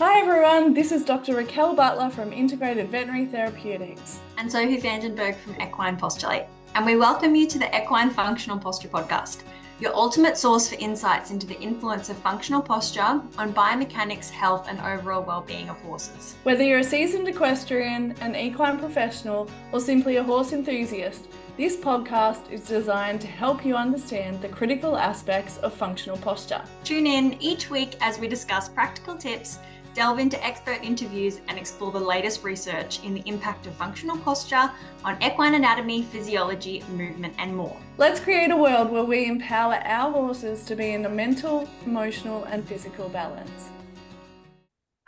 Hi everyone, this is Dr. Raquel Butler from Integrated Veterinary Therapeutics. And Sophie Vandenberg from Equine Postulate. And we welcome you to the Equine Functional Posture Podcast, your ultimate source for insights into the influence of functional posture on biomechanics, health, and overall well-being of horses. Whether you're a seasoned equestrian, an equine professional, or simply a horse enthusiast, this podcast is designed to help you understand the critical aspects of functional posture. Tune in each week as we discuss practical tips, delve into expert interviews, and explore the latest research in the impact of functional posture on equine anatomy, physiology, movement, and more. Let's create a world where we empower our horses to be in a mental, emotional, and physical balance.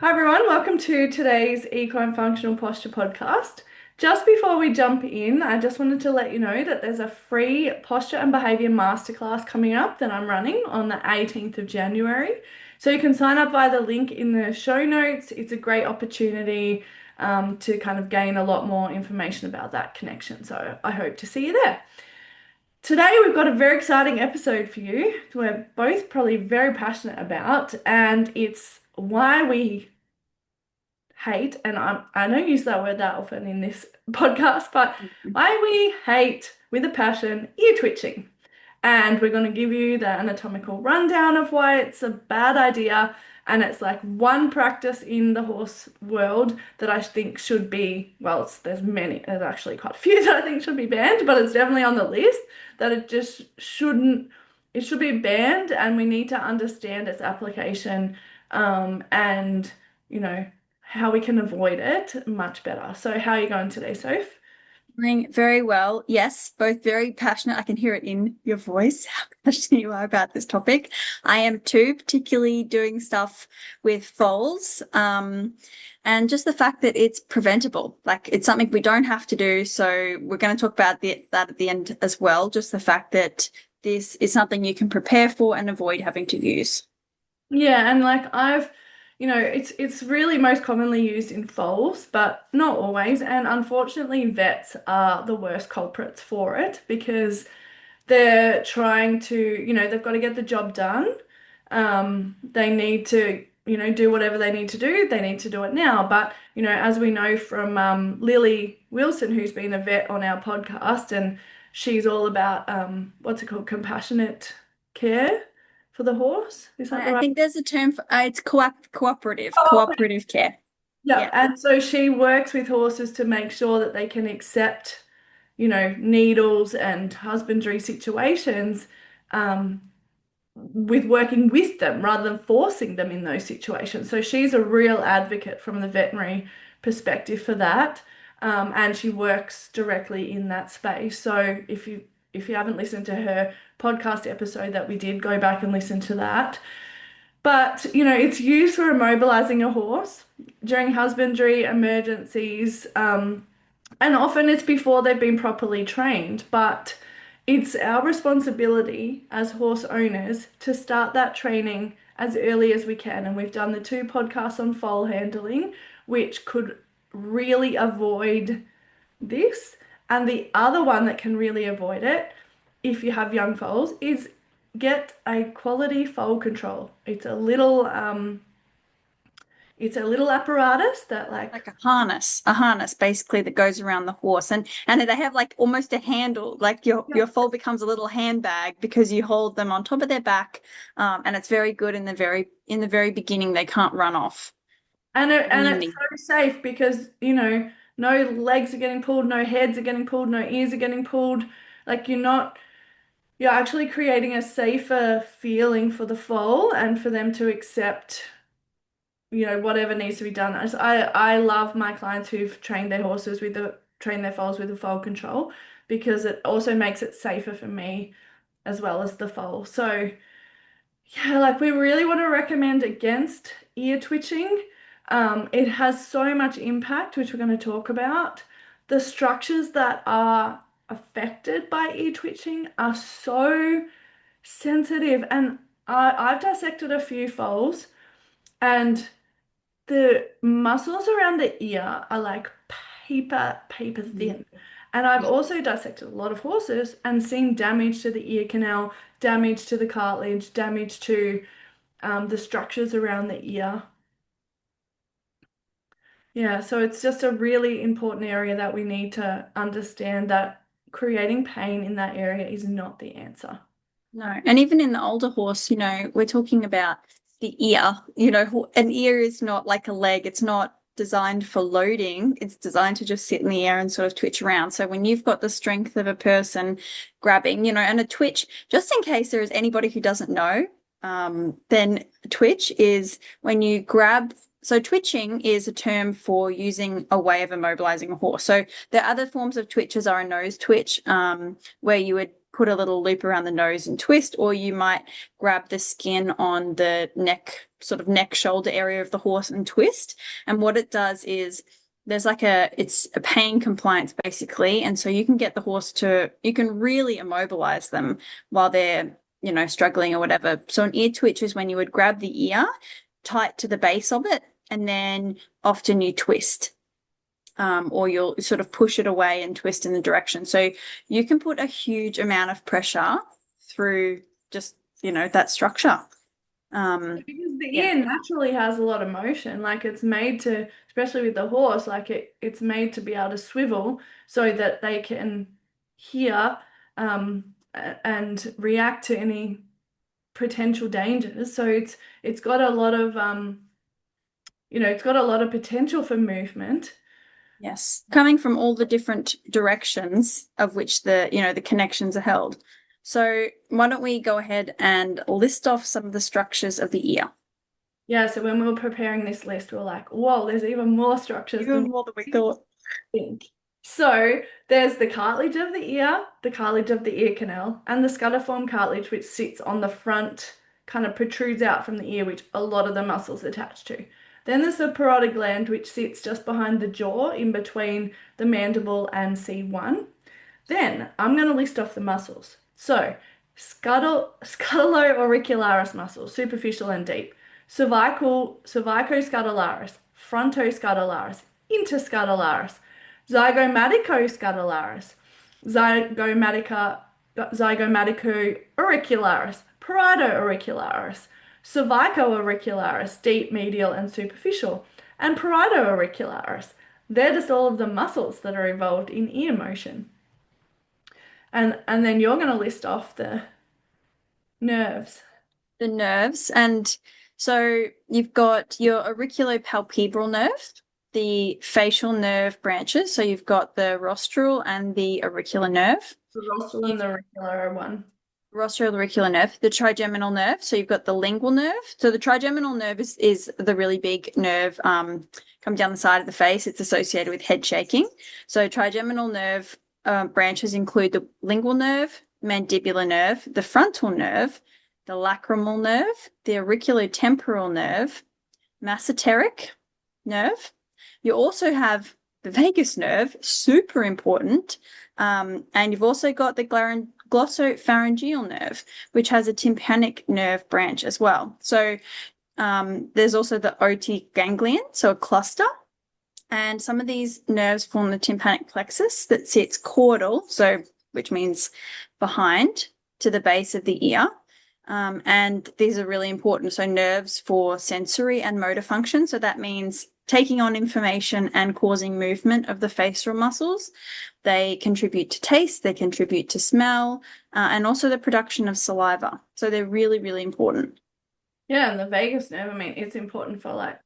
Hi everyone, welcome to today's Equine Functional Posture Podcast. Just before we jump in, I just wanted to let you know that there's a free posture and behaviour masterclass coming up that I'm running on the 18th of January. So you can sign up via the link in the show notes. It's a great opportunity to kind of gain a lot more information about that connection. So I hope to see you there. Today we've got a very exciting episode for you. We're both probably very passionate about, and it's why we hate, and I don't use that word that often in this podcast, but why we hate with a passion ear twitching. And we're going to give you the anatomical rundown of why it's a bad idea. And it's like one practice in the horse world that I think should be, well, there's actually quite a few that I think should be banned, but it's definitely on the list that it should be banned, and we need to understand its application, and, how we can avoid it much better. So how are you going today, Soph? Doing very well. Yes, both very passionate. I can hear it in your voice, how passionate you are about this topic. I am too, particularly doing stuff with foals. And just the fact that it's preventable, like it's something we don't have to do. So we're going to talk about that at the end as well. Just the fact that this is something you can prepare for and avoid having to use. Yeah, and like it's really most commonly used in foals, but not always. And unfortunately, vets are the worst culprits for it because they're trying to, they've got to get the job done. They need to, do whatever they need to do. They need to do it now. But, as we know from Lily Wilson, who's been a vet on our podcast, and she's all about what's it called, compassionate care for the horse. Is that the I right? think there's a term for it's Oh, cooperative care. yeah, Yeah. and so she works with horses to make sure that they can accept, needles and husbandry situations, um, with working with them rather than forcing them in those situations. So she's a real advocate from the veterinary perspective for that, and she works directly in that space. So if you haven't listened to her podcast episode that we did, go back and listen to that. But, it's used for immobilizing a horse during husbandry, emergencies, and often it's before they've been properly trained. But it's our responsibility as horse owners to start that training as early as we can. And we've done the two podcasts on foal handling, which could really avoid this. And the other one that can really avoid it, if you have young foals, is get a quality foal control. It's a little apparatus that Like a harness basically that goes around the horse, and they have like almost a handle, like your foal becomes a little handbag because you hold them on top of their back, and it's very good in the very beginning. They can't run off. and it's Immunity. so safe because no legs are getting pulled, no heads are getting pulled, no ears are getting pulled. Like you're actually creating a safer feeling for the foal and for them to accept whatever needs to be done. I love my clients who've trained their foals with the foal control because it also makes it safer for me as well as the foal. So yeah, like we really want to recommend against ear twitching. It has so much impact, which we're going to talk about. The structures that are affected by ear twitching are so sensitive, and I've dissected a few foals, and the muscles around the ear are like paper thin. And I've also dissected a lot of horses and seen damage to the ear canal, damage to the cartilage, damage to the structures around the ear. Yeah, so it's just a really important area that we need to understand that creating pain in that area is not the answer. No. And even in the older horse, we're talking about the ear. An ear is not like a leg. It's not designed for loading. It's designed to just sit in the air and sort of twitch around. So when you've got the strength of a person grabbing, and a twitch, just in case there is anybody who doesn't know, then twitch is when you grab. So twitching is a term for using a way of immobilizing a horse. So the other forms of twitches are a nose twitch, where you would put a little loop around the nose and twist, or you might grab the skin on the neck, sort of neck shoulder area of the horse and twist. And what it does is it's a pain compliance basically. And so you can get the horse you can really immobilize them while they're, struggling or whatever. So an ear twitch is when you would grab the ear tight to the base of it, and then often you twist. Or you'll sort of push it away and twist in the direction. So you can put a huge amount of pressure through just, that structure. Because the Yeah. ear naturally has a lot of motion, like it's made to, especially with the horse, like it's made to be able to swivel so that they can hear and react to any potential dangers. So it's got a lot of it's got a lot of potential for movement. Yes. Coming from all the different directions of which the connections are held. So why don't we go ahead and list off some of the structures of the ear? Yeah, so when we were preparing this list, we are like, whoa, there's even more structures Even than more than we thought. we think. So there's the cartilage of the ear, the cartilage of the ear canal, and the scudiform cartilage, which sits on the front, kind of protrudes out from the ear, which a lot of the muscles attach to. Then there's the parotid gland, which sits just behind the jaw in between the mandible and C1. Then I'm going to list off the muscles. So, scutallo-auricularis muscle, superficial and deep. Cervicoscutularis, frontoscutularis, interscutularis, zygomaticoscutularis, zygomatico-auricularis, parieto-auricularis, cervico-auricularis, deep, medial, and superficial, and parieto-auricularis. They're just all of the muscles that are involved in ear motion. And then you're going to list off the nerves. The nerves. And so you've got your auriculopalpebral nerve, the fascial nerve branches. So you've got the rostral and the auricular nerve. The rostral and the auricular one. Rostral auricular nerve, the trigeminal nerve. So you've got the lingual nerve. So the trigeminal nerve is the really big nerve coming down the side of the face. It's associated with head shaking. So trigeminal nerve branches include the lingual nerve, mandibular nerve, the frontal nerve, the lacrimal nerve, the auriculotemporal nerve, masseteric nerve. You also have the vagus nerve, super important. And you've also got the glossopharyngeal nerve, which has a tympanic nerve branch as well. So there's also the otic ganglion, so a cluster. And some of these nerves form the tympanic plexus that sits caudal, so which means behind to the base of the ear. And these are really important. So nerves for sensory and motor function. So that means taking on information and causing movement of the facial muscles. They contribute to taste, they contribute to smell, and also the production of saliva. So they're really, really important. Yeah, and the vagus nerve, I mean, it's important for like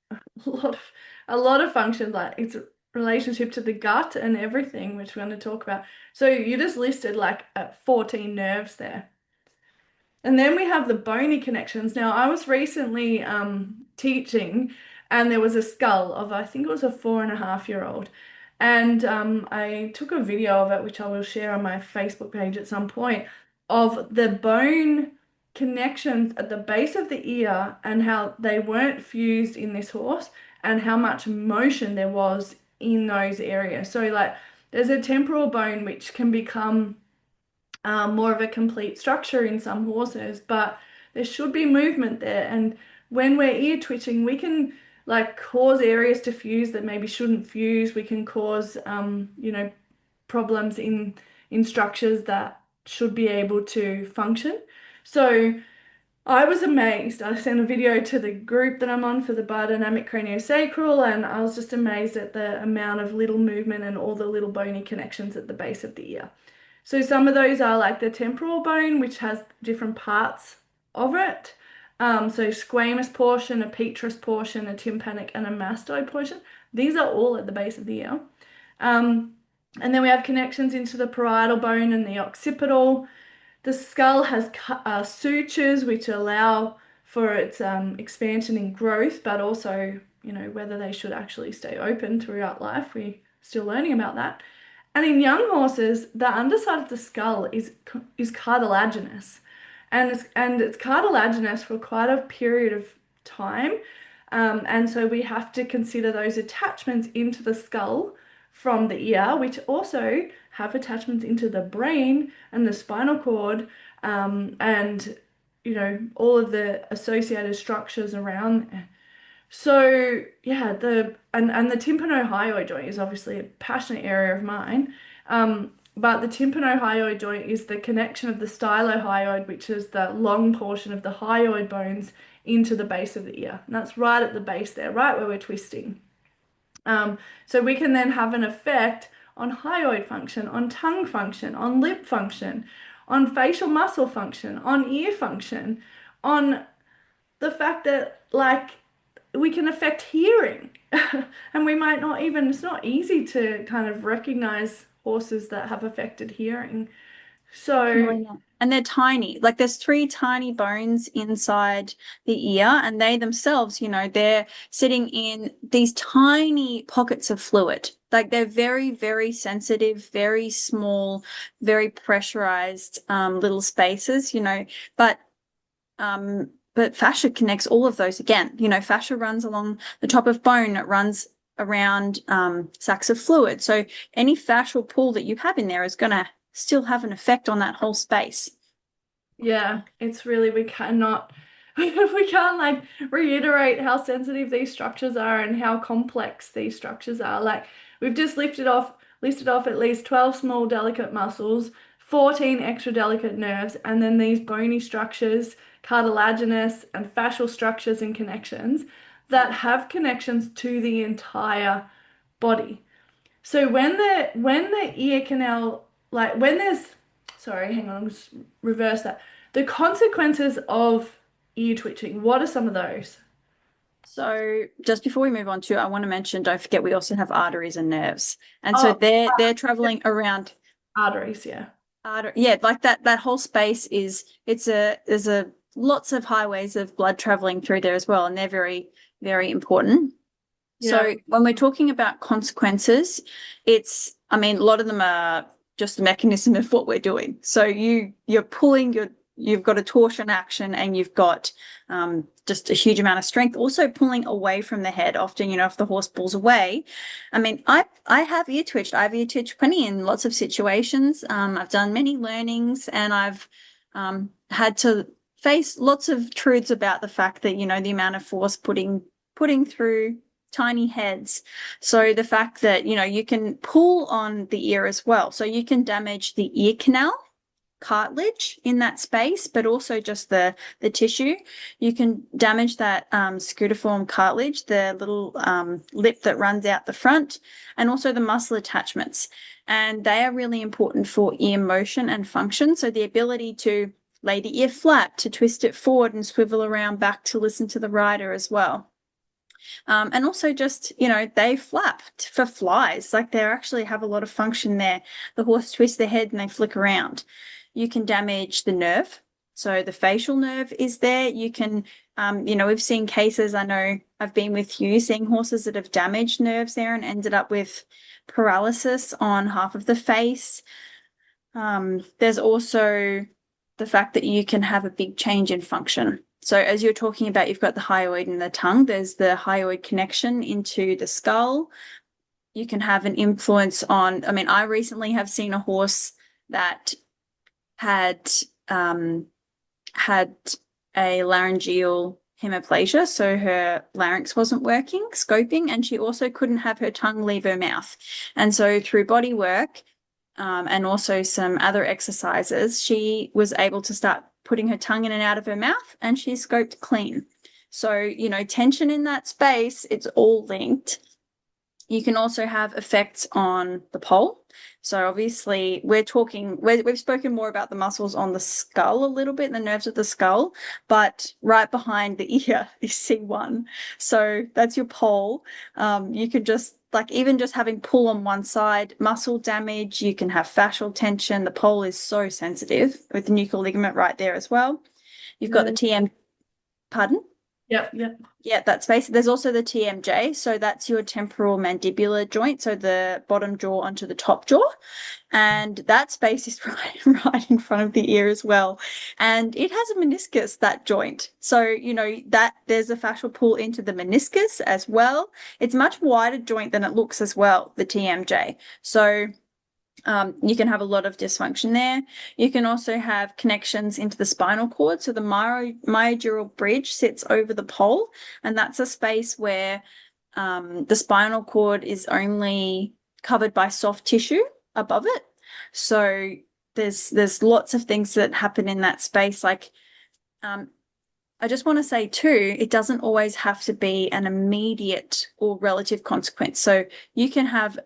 a lot of functions, like its relationship to the gut and everything, which we're going to talk about. So you just listed like 14 nerves there. And then we have the bony connections. Now, I was recently teaching, and there was a skull of, I think it was a 4.5-year-old. And I took a video of it, which I will share on my Facebook page at some point, of the bone connections at the base of the ear and how they weren't fused in this horse and how much motion there was in those areas. So, like, there's a temporal bone which can become more of a complete structure in some horses, but there should be movement there. And when we're ear twitching, we can like cause areas to fuse that maybe shouldn't fuse. We can cause, problems in structures that should be able to function. So I was amazed. I sent a video to the group that I'm on for the biodynamic craniosacral, and I was just amazed at the amount of little movement and all the little bony connections at the base of the ear. So some of those are like the temporal bone, which has different parts of it. So squamous portion, a petrous portion, a tympanic, and a mastoid portion. These are all at the base of the ear. And then we have connections into the parietal bone and the occipital. The skull has sutures which allow for its expansion and growth, but also, whether they should actually stay open throughout life. We're still learning about that. And in young horses, the underside of the skull is cartilaginous, and it's cartilaginous for quite a period of time. And so we have to consider those attachments into the skull from the ear, which also have attachments into the brain and the spinal cord, and all of the associated structures around there. So yeah, the tympanohyoid joint is obviously a passionate area of mine. But the tympanohyoid joint is the connection of the stylohyoid, which is the long portion of the hyoid bones, into the base of the ear. And that's right at the base there, right where we're twisting. So we can then have an effect on hyoid function, on tongue function, on lip function, on facial muscle function, on ear function, on the fact that we can affect hearing. And we might not even, it's not easy to kind of recognize horses that have affected hearing. So and they're tiny. Like there's 3 tiny bones inside the ear, and they themselves, they're sitting in these tiny pockets of fluid. Like they're very, very sensitive, very small, very pressurized little spaces, but fascia connects all of those again. Fascia runs along the top of bone, it runs around sacs of fluid. So any fascial pull that you have in there is going to still have an effect on that whole space. Yeah, it's really, we cannot we can't reiterate how sensitive these structures are and how complex these structures are. We've just listed off at least 12 small delicate muscles, 14 extra delicate nerves, and then these bony structures, cartilaginous and fascial structures and connections that have connections to the entire body. So when the ear canal, when there's, sorry, hang on, I'll just reverse that. The consequences of ear twitching, what are some of those? So just before we move on to, I want to mention, don't forget, we also have arteries and nerves. And so they're traveling around arteries, yeah. Like that whole space there's a lots of highways of blood traveling through there as well, and they're very, very important. Yeah. So when we're talking about consequences, a lot of them are just the mechanism of what we're doing. So you're pulling, you've got a torsion action, and you've got just a huge amount of strength. Also pulling away from the head. Often, if the horse pulls away, I have ear twitched. I've ear twitched plenty in lots of situations. I've done many learnings, and I've had to face lots of truths about the fact that, the amount of force putting through tiny heads. So the fact that, you can pull on the ear as well. So you can damage the ear canal, cartilage in that space, but also just the tissue. You can damage that scudiform cartilage, the little lip that runs out the front, and also the muscle attachments. And they are really important for ear motion and function. So the ability to lay the ear flat, to twist it forward and swivel around back to listen to the rider as well. And also just, they flap for flies. They actually have a lot of function there. The horse twists their head and they flick around. You can damage the nerve. So the facial nerve is there. You can, we've seen cases, I know I've been with you, seeing horses that have damaged nerves there and ended up with paralysis on half of the face. There's also the fact that you can have a big change in function. So as you're talking about, you've got the hyoid and the tongue. There's the hyoid connection into the skull. You can have an influence on, I recently have seen a horse that had a laryngeal hemiplegia, so her larynx wasn't working, scoping, and she also couldn't have her tongue leave her mouth. And so through body work and also some other exercises, she was able to start putting her tongue in and out of her mouth, and she's scoped clean. So, you know, tension in that space, it's all linked. You can also have effects on the pole. So obviously we've spoken more about the muscles on the skull a little bit, the nerves of the skull, but right behind the ear is C1. So that's your pole. You could just even just having pull on one side, muscle damage, you can have fascial tension. The pole is so sensitive with the nuchal ligament right there as well. You've got the TM, pardon? Yep. Yeah, that space. There's also the TMJ, so that's your temporal mandibular joint, so the bottom jaw onto the top jaw, and that space is right in front of the ear as well. And it has a meniscus, that joint. So, you know, that there's a fascial pull into the meniscus as well. It's much wider joint than it looks as well, the TMJ. So you can have a lot of dysfunction there. You can also have connections into the spinal cord. So the myodural bridge sits over the pole, and that's a space where the spinal cord is only covered by soft tissue above it. So there's lots of things that happen in that space. Like I just want to say too, it doesn't always have to be an immediate or relative consequence. So you can have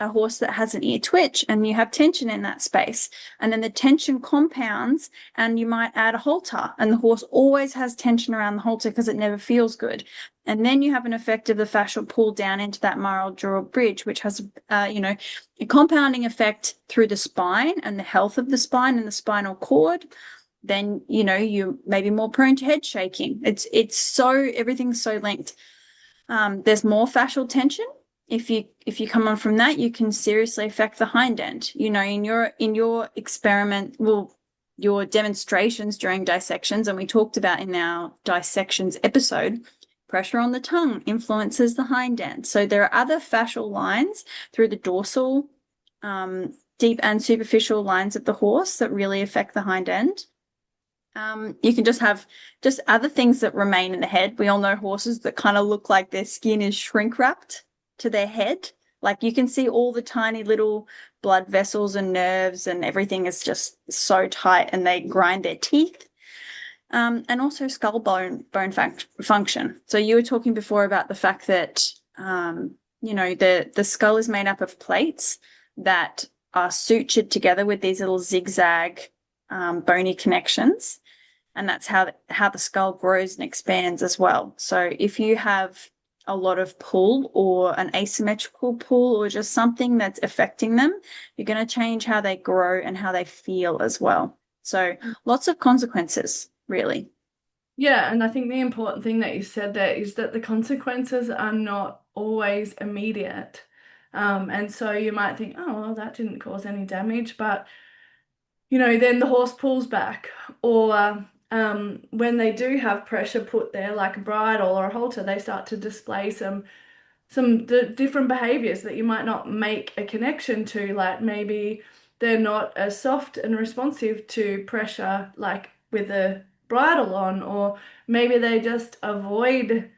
a horse that has an ear twitch and you have tension in that space, and then the tension compounds and you might add a halter, and the horse always has tension around the halter because it never feels good. And then you have an effect of the fascial pull down into that myodural bridge, which has a compounding effect through the spine and the health of the spine and the spinal cord. Then you may be more prone to head shaking. Everything's so linked. There's more fascial tension. If you come on from that, you can seriously affect the hind end. In your experiment, your demonstrations during dissections, and we talked about in our dissections episode, pressure on the tongue influences the hind end. So there are other fascial lines through the dorsal, deep and superficial lines of the horse that really affect the hind end. You can just have other things that remain in the head. We all know horses that kind of look like their skin is shrink wrapped to their head. Like you can see all the tiny little blood vessels and nerves, and everything is just so tight, and they grind their teeth. And also skull bone function. So you were talking before about the fact that the skull is made up of plates that are sutured together with these little zigzag bony connections, and that's how the skull grows and expands as well. So if you have a lot of pull or an asymmetrical pull or just something that's affecting them, you're going to change how they grow and how they feel as well. So lots of consequences, really. Yeah, and I think the important thing that you said there is that the consequences are not always immediate. And so you might think, oh, well, that didn't cause any damage, but then the horse pulls back, or when they do have pressure put there, like a bridle or a halter, they start to display some different behaviors that you might not make a connection to. Like maybe they're not as soft and responsive to pressure, like with a bridle on, or maybe they just avoid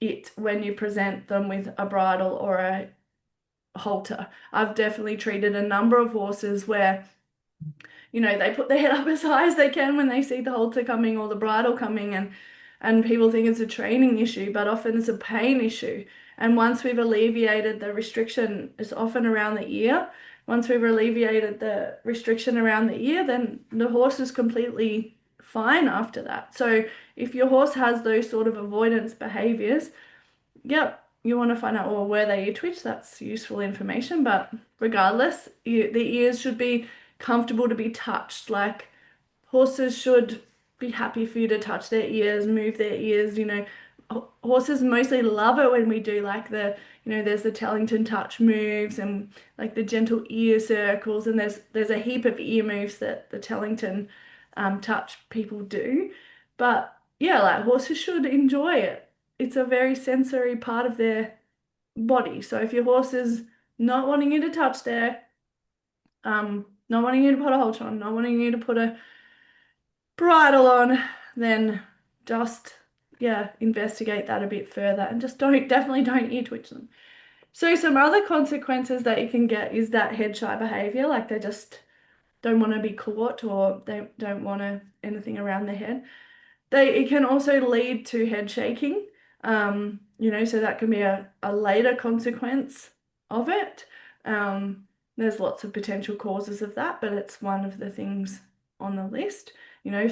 it when you present them with a bridle or a halter. I've definitely treated a number of horses where they put their head up as high as they can when they see the halter coming or the bridle coming, and people think it's a training issue, but often it's a pain issue. And once we've alleviated the restriction, it's often around the ear. Once we've alleviated the restriction around the ear, then the horse is completely fine after that. So if your horse has those sort of avoidance behaviors, yep, you want to find out, well, where they ear twitch. That's useful information. But regardless, the ears should be comfortable to be touched. Like horses should be happy for you to touch their ears, move their ears. Horses mostly love it when we do like there's the Tellington touch moves and like the gentle ear circles, and there's a heap of ear moves that the Tellington touch people do. But yeah, like horses should enjoy it. It's a very sensory part of their body. So if your horse is not wanting you to touch there, not wanting you to put a halter on, not wanting you to put a bridle on, then just investigate that a bit further, and just definitely don't ear twitch them. So some other consequences that you can get is that head shy behavior, like they're just don't want to be caught or they don't want anything around their head. It can also lead to head shaking, so that can be a later consequence of it. There's lots of potential causes of that, but it's one of the things on the list.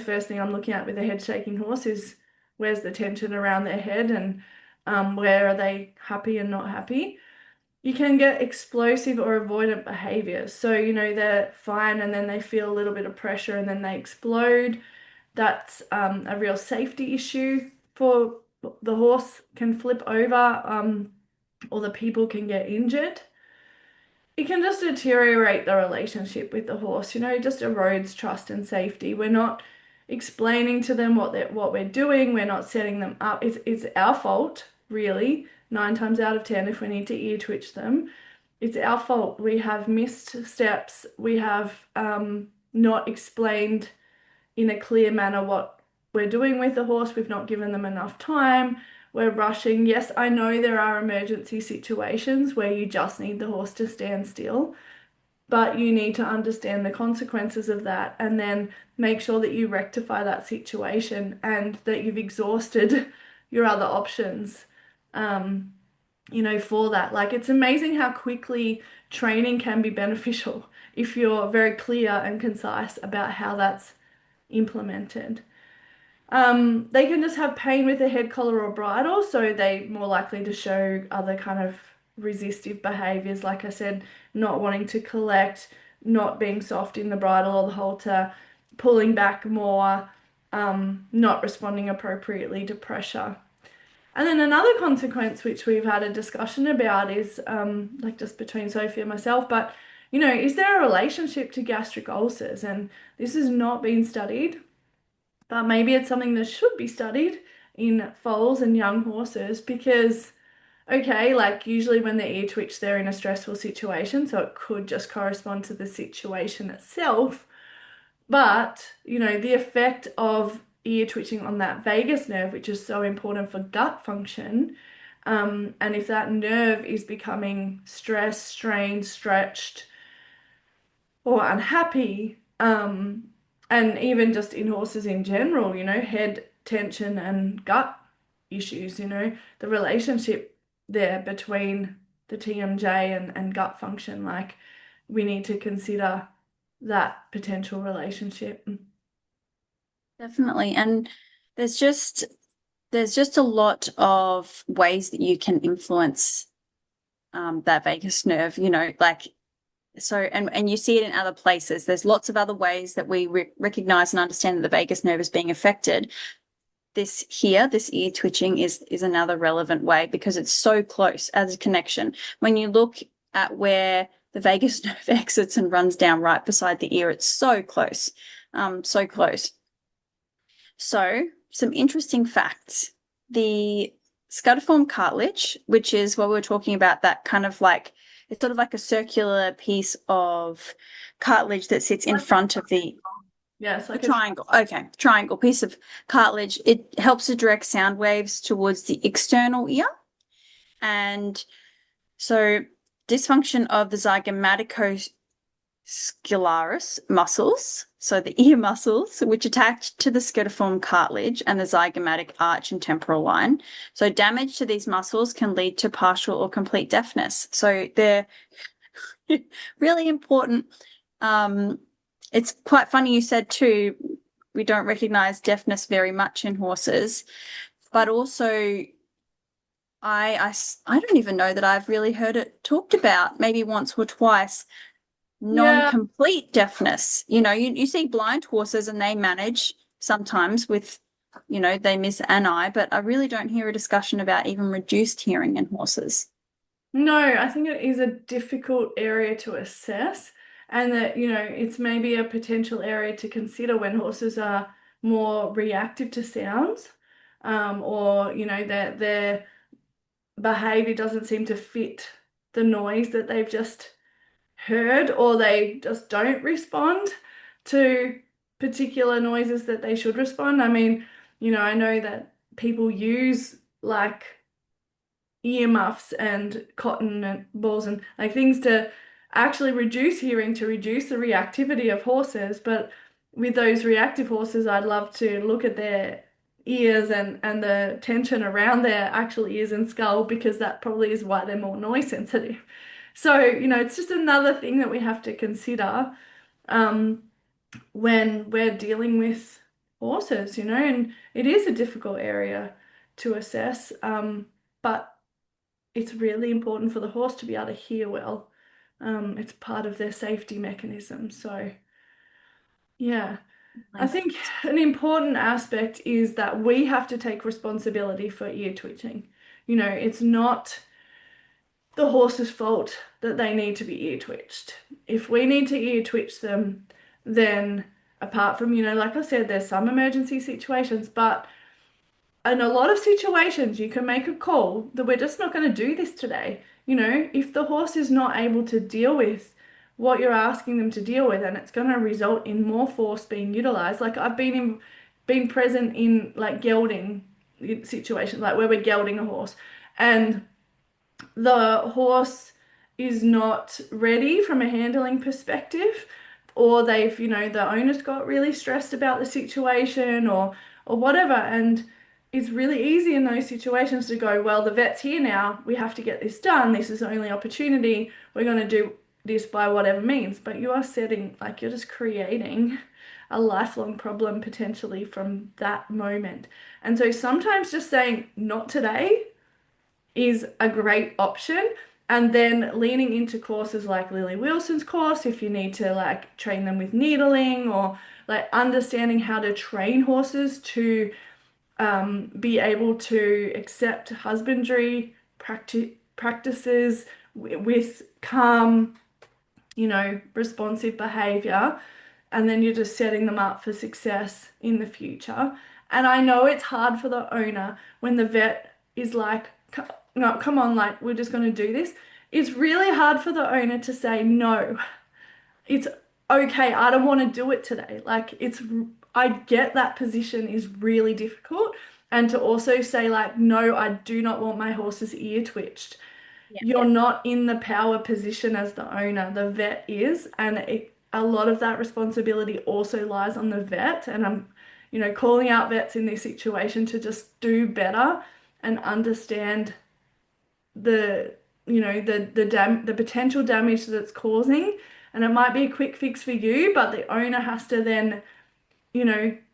First thing I'm looking at with a head shaking horse is where's the tension around their head and where are they happy and not happy. You can get explosive or avoidant behaviors. So, they're fine and then they feel a little bit of pressure and then they explode. That's a real safety issue for the horse can flip over or the people can get injured. It can just deteriorate the relationship with the horse, it just erodes trust and safety. We're not explaining to them what we're doing, we're not setting them up. It's our fault, really, 9 times out of 10 if we need to ear twitch them. It's our fault. We have missed steps, we have not explained in a clear manner what we're doing with the horse. We've not given them enough time. We're rushing. Yes, I know there are emergency situations where you just need the horse to stand still, but you need to understand the consequences of that and then make sure that you rectify that situation and that you've exhausted your other options, for that. Like, it's amazing how quickly training can be beneficial if you're very clear and concise about how that's implemented. They can just have pain with the head collar or bridle, so they're more likely to show other kind of resistive behaviors. Like I said, not wanting to collect, not being soft in the bridle or the halter, pulling back more, not responding appropriately to pressure. And then another consequence, which we've had a discussion about, is like just between Sophie and myself, but is there a relationship to gastric ulcers? And this has not been studied, but maybe it's something that should be studied in foals and young horses because, okay, like usually when they ear twitch, they're in a stressful situation, so it could just correspond to the situation itself. But, the effect of ear twitching on that vagus nerve, which is so important for gut function, and if that nerve is becoming stressed, strained, stretched, or unhappy, and even just in horses in general, head tension and gut issues, the relationship there between the TMJ and gut function, like we need to consider that potential relationship. Definitely. And there's just a lot of ways that you can influence that vagus nerve, like so, and you see it in other places. There's lots of other ways that we recognize and understand that the vagus nerve is being affected. This ear twitching is another relevant way because it's so close as a connection. When you look at where the vagus nerve exits and runs down right beside the ear, it's so close, so close. So, some interesting facts. The scudiform cartilage, which is what we were talking about, that kind of like, it's sort of like a circular piece of cartilage that sits in front of the Yes, like triangle. Okay, triangle piece of cartilage. It helps to direct sound waves towards the external ear. And so dysfunction of the zygomaticoscalaris muscles, so the ear muscles, which attach to the scudiform cartilage and the zygomatic arch and temporal line. So damage to these muscles can lead to partial or complete deafness. So they're really important. It's quite funny you said too, we don't recognize deafness very much in horses, but also I don't even know that I've really heard it talked about, maybe once or twice. Non-complete deafness. You see blind horses and they manage sometimes with, they miss an eye, but I really don't hear a discussion about even reduced hearing in horses. No, I think it is a difficult area to assess, and that, it's maybe a potential area to consider when horses are more reactive to sounds, or, their behavior doesn't seem to fit the noise that they've just heard, or they just don't respond to particular noises that they should respond. I mean, I know that people use like earmuffs and cotton and balls and like things to actually reduce hearing to reduce the reactivity of horses. But with those reactive horses, I'd love to look at their ears and the tension around their actual ears and skull, because that probably is why they're more noise sensitive. So, it's just another thing that we have to consider um, when we're dealing with horses, and it is a difficult area to assess, but it's really important for the horse to be able to hear well. It's part of their safety mechanism. So, yeah, I think an important aspect is that we have to take responsibility for ear twitching. It's not the horse's fault that they need to be ear twitched. If we need to ear twitch them, then apart from, like I said, there's some emergency situations, but in a lot of situations, you can make a call that we're just not going to do this today. If the horse is not able to deal with what you're asking them to deal with, and it's going to result in more force being utilized. Like I've been present in like gelding situations, like where we're gelding a horse, and the horse is not ready from a handling perspective, or the owner's got really stressed about the situation, or whatever. And it's really easy in those situations to go, well, the vet's here now, we have to get this done. This is the only opportunity. We're going to do this by whatever means. But you are you're just creating a lifelong problem potentially from that moment. And so sometimes just saying, not today, is a great option. And then leaning into courses like Lily Wilson's course, if you need to like train them with needling, or like understanding how to train horses to be able to accept husbandry practices with calm, responsive behavior, and then you're just setting them up for success in the future. And I know it's hard for the owner when the vet is like, no, come on, like, we're just going to do this. It's really hard for the owner to say, no, it's okay, I don't want to do it today. I get that position is really difficult. And to also say, like, no, I do not want my horse's ear twitched. Yeah. You're not in the power position as the owner, the vet is. And a lot of that responsibility also lies on the vet. And I'm, calling out vets in this situation to just do better and understand the the potential damage that it's causing. And it might be a quick fix for you, but the owner has to then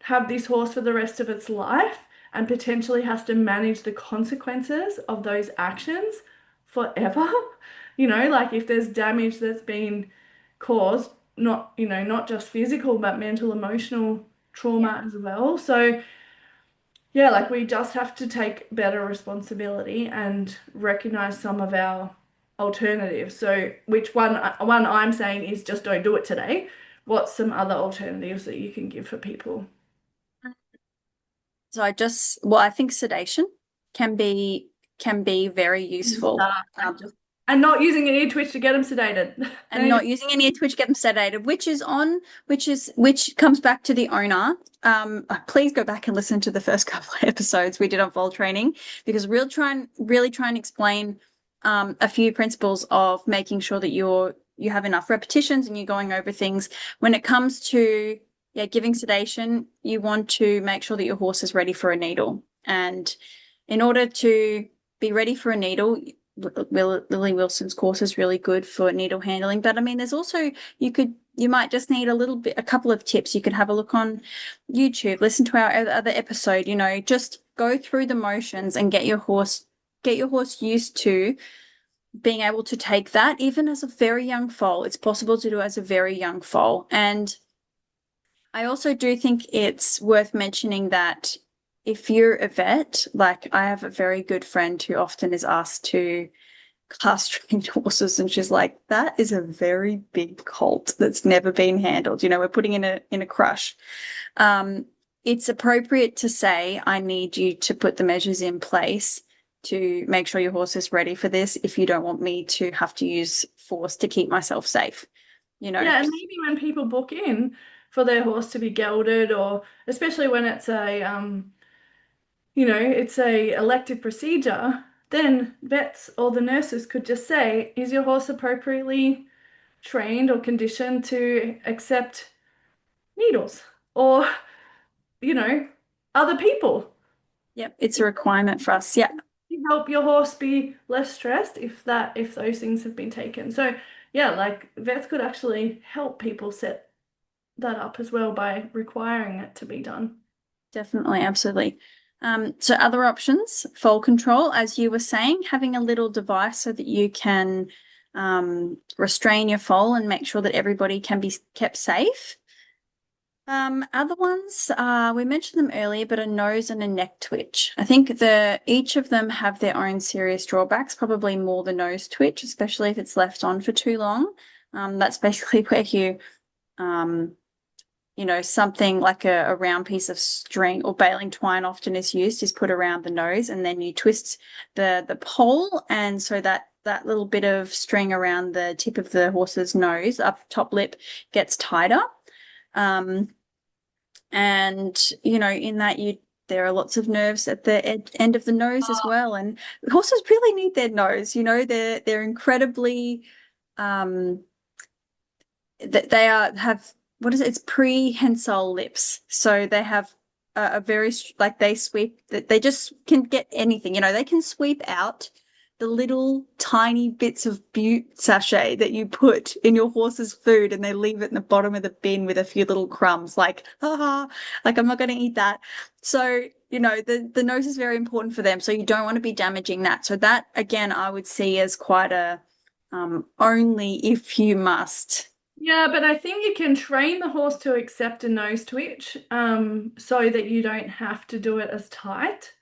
have this horse for the rest of its life, and potentially has to manage the consequences of those actions forever. Like if there's damage that's been caused, not just physical but mental, emotional trauma as well. So yeah, like we just have to take better responsibility and recognize some of our alternatives. So which one I'm saying is just don't do it today. What's some other alternatives that you can give for people? So I think sedation can be very useful. And not using an ear twitch to get them sedated. And not using any to which get them sedated, which comes back to the owner. Please go back and listen to the first couple of episodes we did on foal training, because we'll really try and explain a few principles of making sure that you have enough repetitions and you're going over things. When it comes to giving sedation, you want to make sure that your horse is ready for a needle. And in order to be ready for a needle, Lily Wilson's course is really good for needle handling. But I mean, there's also, you might just need a couple of tips. You could have a look on YouTube, listen to our other episode, just go through the motions and get your horse used to being able to take that even as a very young foal. It's possible to do as a very young foal. And I also do think it's worth mentioning that if you're a vet, like I have a very good friend who often is asked to castrate horses, and she's like, that is a very big colt that's never been handled. We're putting in a crush. It's appropriate to say, I need you to put the measures in place to make sure your horse is ready for this if you don't want me to have to use force to keep myself safe. Yeah, and maybe when people book in for their horse to be gelded, or especially when it's it's a elective procedure, then vets or the nurses could just say, is your horse appropriately trained or conditioned to accept needles or, you know, other people. Yep, it's a requirement for us. Yeah, You help your horse be less stressed if those things have been taken. So yeah, like vets could actually help people set that up as well by requiring it to be done. definitely, absolutely. So other options, foal control, as you were saying, having a little device so that you can restrain your foal and make sure that everybody can be kept safe. Other ones, we mentioned them earlier, but a nose and a neck twitch. I think each of them have their own serious drawbacks, probably more the nose twitch, especially if it's left on for too long. That's basically where um, something like a round piece of string or baling twine often is put around the nose, and then you twist the pole, and so that little bit of string around the tip of the horse's nose, up top lip, gets tighter. And in that there are lots of nerves at the end of the nose as well, and horses really need their nose. They're incredibly they have, what is it? It's prehensile lips, so they have a very like they just can get anything. They can sweep out the little tiny bits of butte sachet that you put in your horse's food, and they leave it in the bottom of the bin with a few little crumbs, like, haha, like I'm not going to eat that. So the nose is very important for them, so you don't want to be damaging that. So that, again, I would see as quite a only if you must. Yeah, but I think you can train the horse to accept a nose twitch, so that you don't have to do it as tight.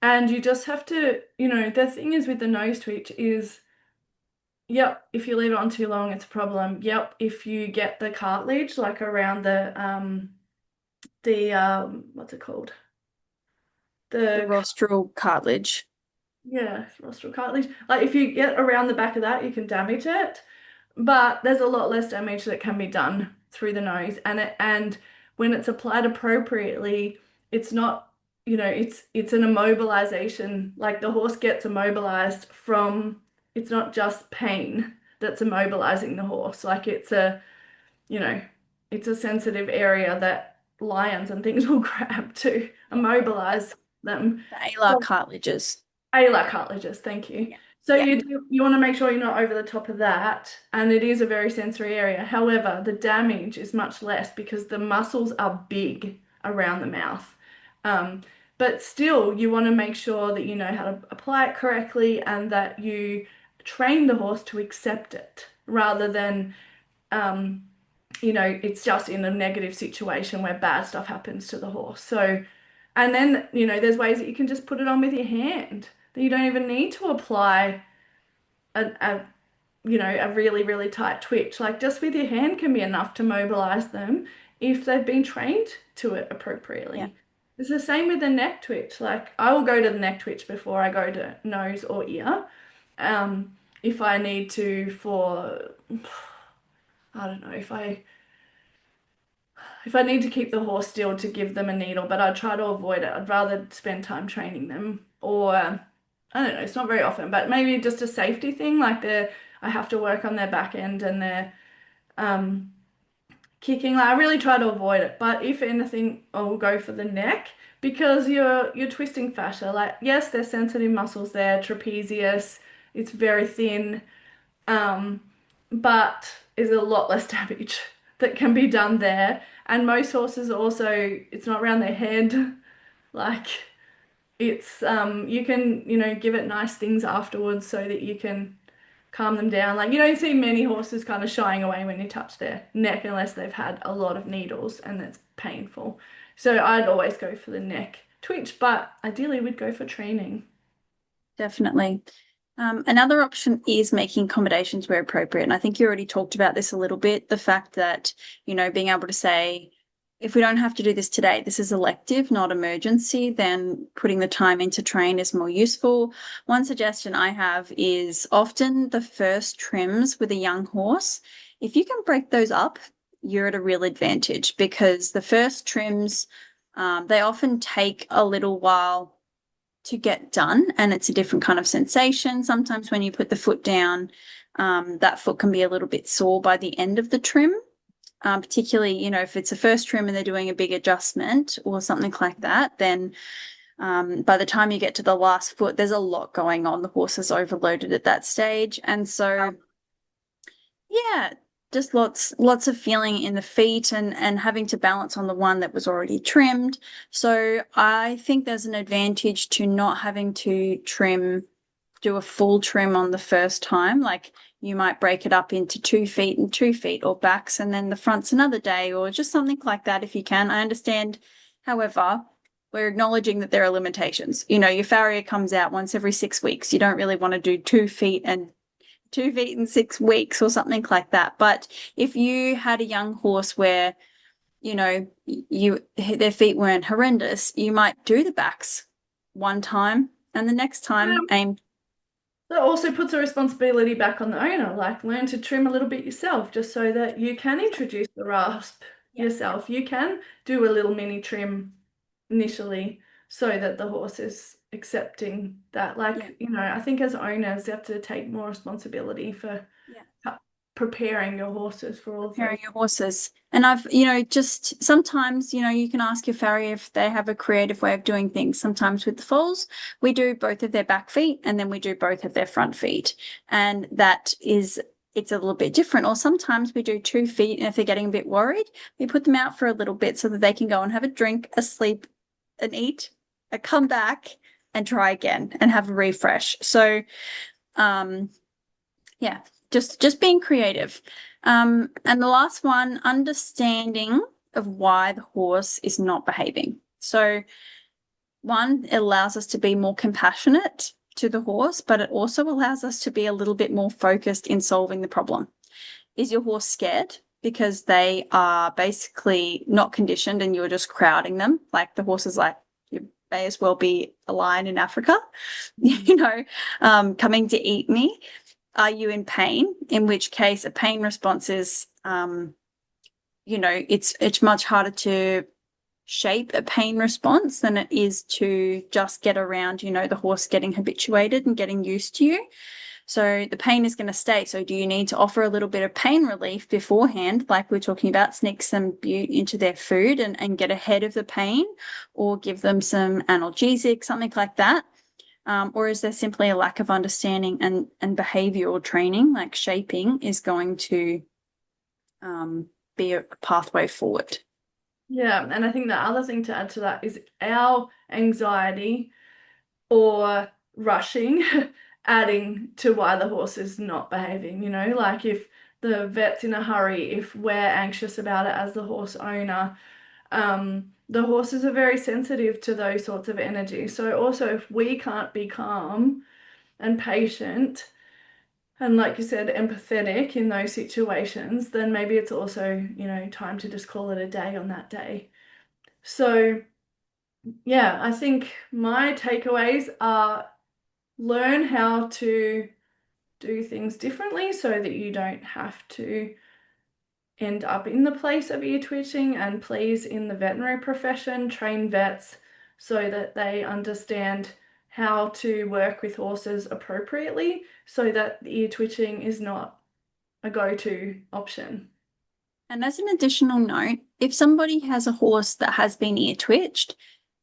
And you just have to, the thing is with the nose twitch is, yep, if you leave it on too long, it's a problem. Yep, if you get the cartilage like around the what's it called? The The rostral cartilage. Yeah, rostral cartilage. Like if you get around the back of that, you can damage it. But there's a lot less damage that can be done through the nose, and when it's applied appropriately, it's not, it's an immobilization. Like the horse gets immobilized from, it's not just pain that's immobilizing the horse. Like you know, it's a sensitive area that lions and things will grab to immobilize them. The alar cartilages. Alar cartilages, thank you. Yeah. So Yeah. you want to make sure you're not over the top of that, and it is a very sensory area. However, the damage is much less because the muscles are big around the mouth. Um, but still, you want to make sure that you know how to apply it correctly and that you train the horse to accept it rather than it's just in a negative situation where bad stuff happens to the horse. So, and then, there's ways that you can just put it on with your hand, that you don't even need to apply a a really, really tight twitch. Like just with your hand can be enough to mobilize them if they've been trained to it Yeah. appropriately. It's the same with the neck twitch. Like I will go to the neck twitch before I go to nose or ear. If I need to for, I don't know, if I need to keep the horse still to give them a needle, but I try to avoid it. I'd rather spend time training them, or I don't know, it's not very often, but maybe just a safety thing, like I have to work on their back end and their um, kicking. Like I really try to avoid it, but if anything, I'll go for the neck because you're twisting fascia. Like yes, there's sensitive muscles there, trapezius, it's very thin, um, but is a lot less damage that can be done there. And most horses also, it's not around their head. Like it's you can, give it nice things afterwards so that you can calm them down. Like you don't see many horses kind of shying away when you touch their neck unless they've had a lot of needles and it's painful. So I'd always go for the neck twitch, but ideally we'd go for training. Definitely. Another option is making accommodations where appropriate. And I think you already talked about this a little bit, the fact that, being able to say, if we don't have to do this today, this is elective, not emergency, then putting the time into train is more useful. One suggestion I have is often the first trims with a young horse, if you can break those up, you're at a real advantage because the first trims, they often take a little while to get done, and it's a different kind of sensation. Sometimes when you put the foot down, that foot can be a little bit sore by the end of the trim. Particularly, if it's a first trim and they're doing a big adjustment or something like that, then by the time you get to the last foot, there's a lot going on. The horse is overloaded at that stage. And so, yeah, just lots of feeling in the feet and having to balance on the one that was already trimmed. So I think there's an advantage to not having to do a full trim on the first time. Like you might break it up into 2 feet and 2 feet, or backs and then the fronts another day, or just something like that if you can. I understand, however, we're acknowledging that there are limitations. Your farrier comes out once every 6 weeks. You don't really want to do 2 feet and 2 feet in 6 weeks or something like that. But if you had a young horse where, their feet weren't horrendous, you might do the backs one time and the next time aim. That also puts a responsibility back on the owner, like learn to trim a little bit yourself, just so that you can introduce the rasp yourself. You can do a little mini trim initially so that the horse is accepting that. Like, I think as owners, you have to take more responsibility for preparing your horses for all of Preparing those. your horses. And I've, just sometimes, you can ask your farrier if they have a creative way of doing things. Sometimes with the foals, we do both of their back feet and then we do both of their front feet. And it's a little bit different. Or sometimes we do 2 feet, and if they're getting a bit worried, we put them out for a little bit so that they can go and have a drink, a sleep, and eat, and come back and try again and have a refresh. So, yeah, just being creative. And the last one, understanding of why the horse is not behaving. So one, it allows us to be more compassionate to the horse, but it also allows us to be a little bit more focused in solving the problem. Is your horse scared because they are basically not conditioned and you're just crowding them? Like the horse is like, you may as well be a lion in Africa, coming to eat me. Are you in pain? In which case, a pain response is, it's much harder to shape a pain response than it is to just get around, the horse getting habituated and getting used to you. So the pain is going to stay. So do you need to offer a little bit of pain relief beforehand, like we're talking about, sneak some bute into their food and get ahead of the pain, or give them some analgesic, something like that? Or is there simply a lack of understanding and behavioral training, like shaping, is going to be a pathway forward? Yeah, and I think the other thing to add to that is our anxiety or rushing adding to why the horse is not behaving, like if the vet's in a hurry, if we're anxious about it as the horse owner, the horses are very sensitive to those sorts of energies. So also if we can't be calm and patient and, like you said, empathetic in those situations, then maybe it's also, time to just call it a day on that day. So yeah, I think my takeaways are learn how to do things differently so that you don't have to end up in the place of ear twitching, and please, in the veterinary profession, train vets so that they understand how to work with horses appropriately so that the ear twitching is not a go-to option. And as an additional note, if somebody has a horse that has been ear twitched,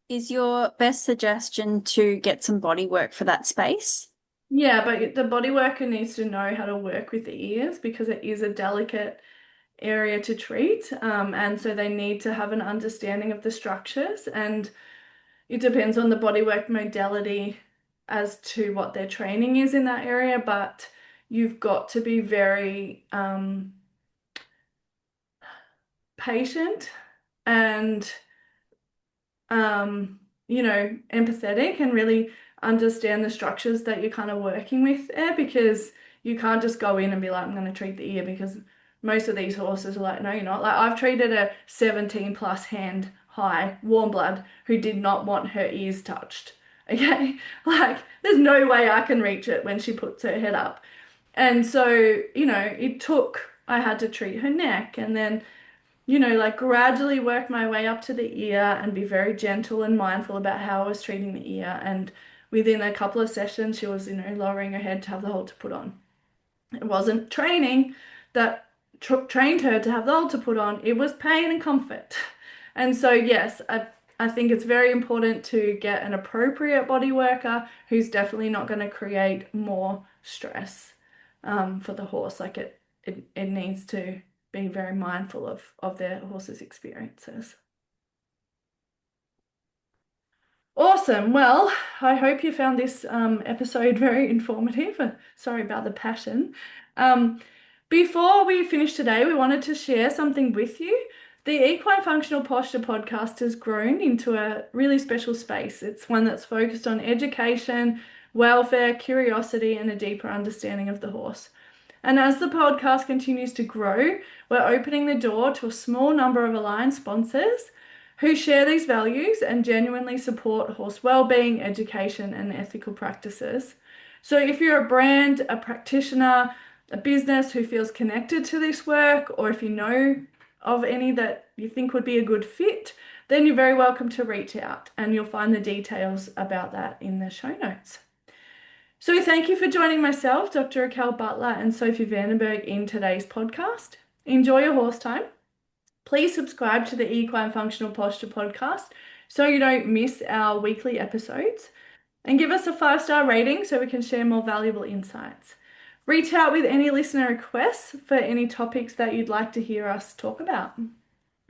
is your best suggestion to get some body work for that space? Yeah, but the body worker needs to know how to work with the ears because it is a delicate area to treat. And so they need to have an understanding of the structures, and it depends on the bodywork modality as to what their training is in that area, but you've got to be very patient and empathetic and really understand the structures that you're kind of working with there, because you can't just go in and be like, I'm going to treat the ear, because most of these horses are like, no, you're not. Like I've treated a 17 plus hand high warm blood who did not want her ears touched. Okay. Like there's no way I can reach it when she puts her head up. And so, I had to treat her neck, and then like gradually work my way up to the ear and be very gentle and mindful about how I was treating the ear. And within a couple of sessions, she was, lowering her head to have the halter put on. It wasn't training that trained her to have the halter put on, it was pain and comfort. And so, yes, I think it's very important to get an appropriate body worker who's definitely not going to create more stress for the horse. Like it needs to be very mindful of their horse's experiences. Awesome. Well, I hope you found this episode very informative. Sorry about the passion. Um, Before we finish today, we wanted to share something with you. The Equine Functional Posture podcast has grown into a really special space. It's one that's focused on education, welfare, curiosity, and a deeper understanding of the horse. And as the podcast continues to grow, we're opening the door to a small number of aligned sponsors who share these values and genuinely support horse well-being, education, and ethical practices. So if you're a brand, a practitioner, a business who feels connected to this work, or if you know of any that you think would be a good fit, then you're very welcome to reach out, and you'll find the details about that in the show notes. So thank you for joining myself, Dr. Raquel Butler, and Sophie Vandenberg in today's podcast. Enjoy your horse time. Please subscribe to the Equine Functional Posture podcast so you don't miss our weekly episodes, and give us a 5-star rating so we can share more valuable insights. Reach out with any listener requests for any topics that you'd like to hear us talk about. And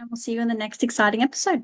we'll see you in the next exciting episode.